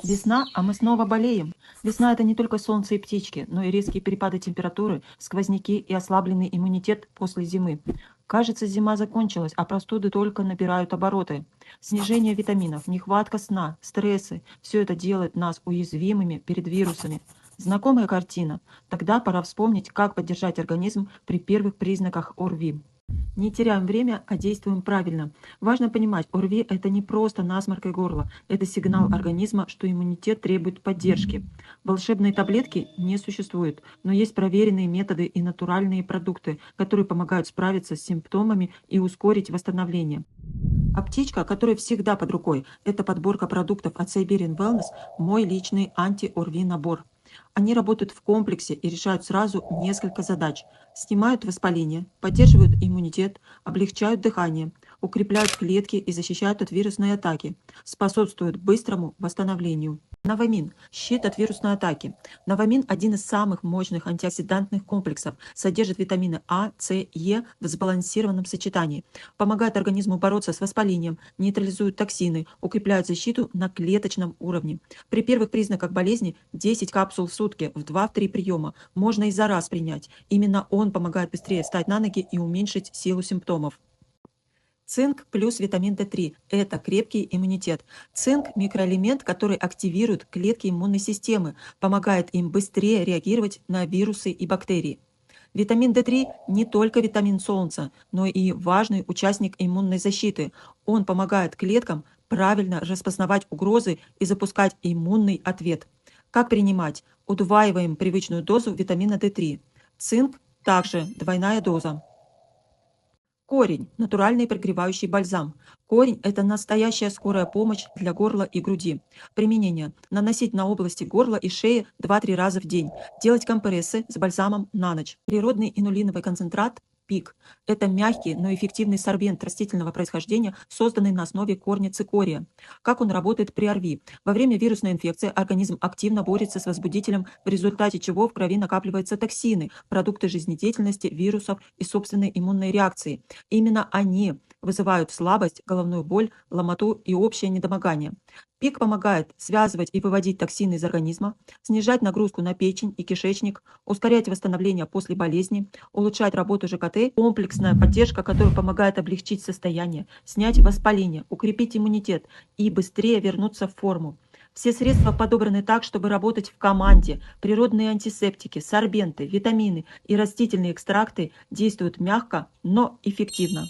Весна, а мы снова болеем. Весна — это не только солнце и птички, но и резкие перепады температуры, сквозняки и ослабленный иммунитет после зимы. Кажется, зима закончилась, а простуды только набирают обороты. Снижение витаминов, нехватка сна, стрессы — все это делает нас уязвимыми перед вирусами. Знакомая картина? Тогда пора вспомнить, как поддержать организм при первых признаках ОРВИ. Не теряем время, а действуем правильно. Важно понимать, ОРВИ — это не просто насморк и горло. Это сигнал организма, что иммунитет требует поддержки. Волшебной таблетки не существует, но есть проверенные методы и натуральные продукты, которые помогают справиться с симптомами и ускорить восстановление. Аптечка, которая всегда под рукой, это подборка продуктов от Siberian Wellness, мой личный анти-ОРВИ набор. Они работают в комплексе и решают сразу несколько задач. Снимают воспаление, поддерживают иммунитет, облегчают дыхание, укрепляют клетки и защищают от вирусной атаки, способствуют быстрому восстановлению. Новамин — щит от вирусной атаки. Новамин — один из самых мощных антиоксидантных комплексов, содержит витамины А, С, Е в сбалансированном сочетании, помогает организму бороться с воспалением, нейтрализует токсины, укрепляет защиту на клеточном уровне. При первых признаках болезни 10 капсул в сутки в 2-3 приема можно и за раз принять. Именно он помогает быстрее встать на ноги и уменьшить силу симптомов. Цинк плюс витамин D3– это крепкий иммунитет. Цинк – микроэлемент, который активирует клетки иммунной системы, помогает им быстрее реагировать на вирусы и бактерии. Витамин D3 не только витамин солнца, но и важный участник иммунной защиты. Он помогает клеткам правильно распознавать угрозы и запускать иммунный ответ. Как принимать? Удваиваем привычную дозу витамина D3. Цинк – также двойная доза. Корень — натуральный прогревающий бальзам. Корень — это настоящая скорая помощь для горла и груди. Применение: наносить на области горла и шеи 2-3 раза в день. Делать компрессы с бальзамом на ночь. Природный инулиновый концентрат ПИК — это мягкий, но эффективный сорбент растительного происхождения, созданный на основе корня цикория. Как он работает при ОРВИ? Во время вирусной инфекции организм активно борется с возбудителем, в результате чего в крови накапливаются токсины, продукты жизнедеятельности вирусов и собственной иммунной реакции. Именно они вызывают слабость, головную боль, ломоту и общее недомогание. ПИК помогает связывать и выводить токсины из организма, снижать нагрузку на печень и кишечник, ускорять восстановление после болезни, улучшать работу ЖКТ, комплексная поддержка, которая помогает облегчить состояние, снять воспаление, укрепить иммунитет и быстрее вернуться в форму. Все средства подобраны так, чтобы работать в команде. Природные антисептики, сорбенты, витамины и растительные экстракты действуют мягко, но эффективно.